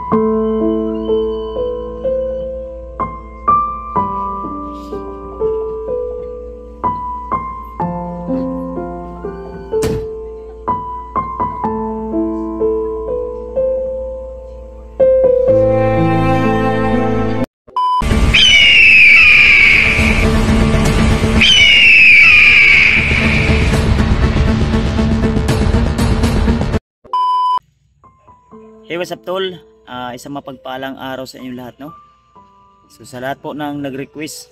Hey, what's up tol? Isang mapagpalang araw sa inyong lahat, no? So sa lahat po nang nag-request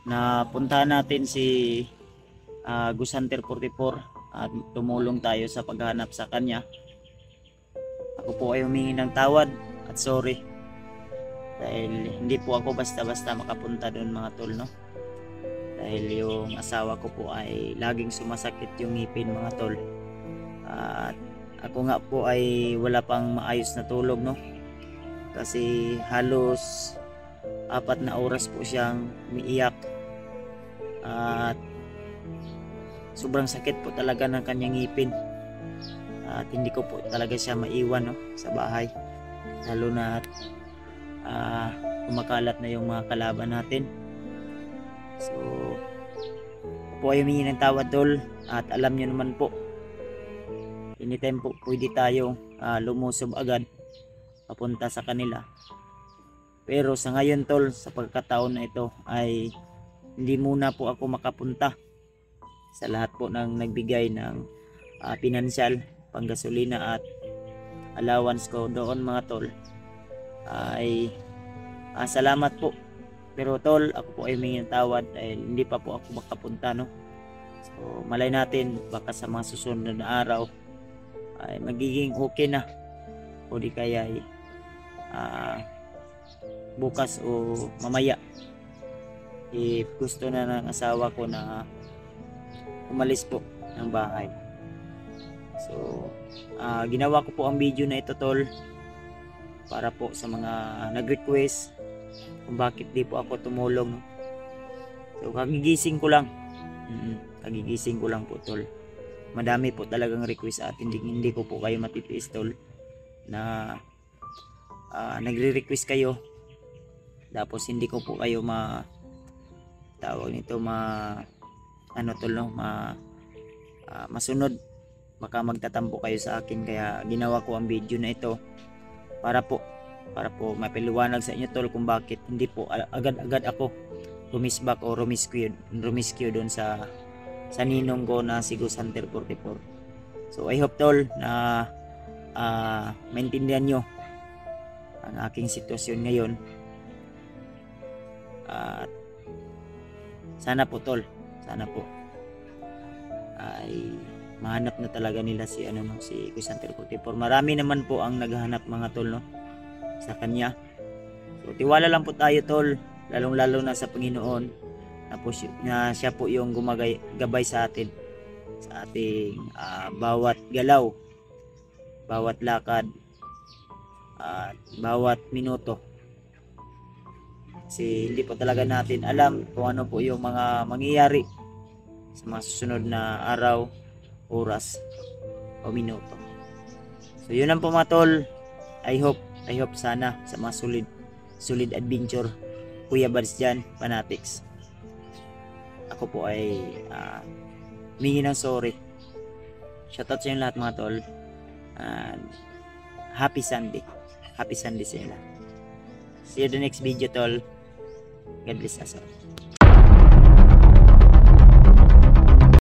na puntahan natin si Gus Hunter 44 at tumulong tayo sa paghahanap sa kanya. Ako po ay humingi ng tawad at sorry dahil hindi po ako basta-basta makapunta doon mga tol, no? Dahil yung asawa ko po ay laging sumasakit yung ngipin mga tol. At ako nga po ay wala pang maayos na tulog, no? Kasi halos 4 na oras po siyang umiiyak. At sobrang sakit po talaga ng kanyang ngipin. At hindi ko po talaga siya maiwan, no, sa bahay. Lalo na kumakalat na yung mga kalaban natin. So ako po ay humingi ng tawad tol. At alam nyo naman po, anytime po pwede tayong lumusob agad papunta sa kanila. Pero sa ngayon tol, sa pagkataon na ito ay hindi muna po ako makapunta. Sa lahat po ng nagbigay ng pinansyal, panggasolina at allowance ko doon mga tol ay salamat po. Pero tol, ako po ay humingi ng tawad dahil hindi pa po ako makapunta, no? So malay natin baka sa mga susunod na araw ay magiging okay na, o di kaya ay bukas o mamaya if gusto na ng asawa ko na umalis po ng bahay. So ginawa ko po ang video na ito tol para po sa mga nag-request kung bakit di po ako tumulong, no? So kagigising ko lang, kagigising ko lang po tol. Madami po talagang request at hindi ko po kayo matitiis tol na nagre-request kayo tapos hindi ko po kayo masunod. Baka magtatampo kayo sa akin, kaya ginawa ko ang video na ito para po mapaliwanag sa inyo tol kung bakit hindi po agad-agad ako rumisbak o rumiskyo doon sa ninong ko na si Gus Hunter 44. So I hope tol na maintindihan nyo ang aking sitwasyon ngayon. At sana po tol, sana po ay mahanap na talaga nila si Gus Hunter 44. Marami naman po ang naghahanap mga tol, no, sa kanya. So tiwala lang po tayo tol, lalong-lalo na sa Panginoon na siya po yung gumagabay sa atin sa ating bawat galaw, bawat lakad at bawat minuto. Kasi hindi po talaga natin alam kung ano po yung mga mangyayari sa mga susunod na araw, oras o minuto. So yun lang po mga tol. I hope sana sa mga solid adventure Kuya Bads dyan, Fanatics, ako po ay humingi ng sorry. Shoutout sa inyo lahat mga tol. And happy Sunday sa inyo. See you the next video tol. God bless us all.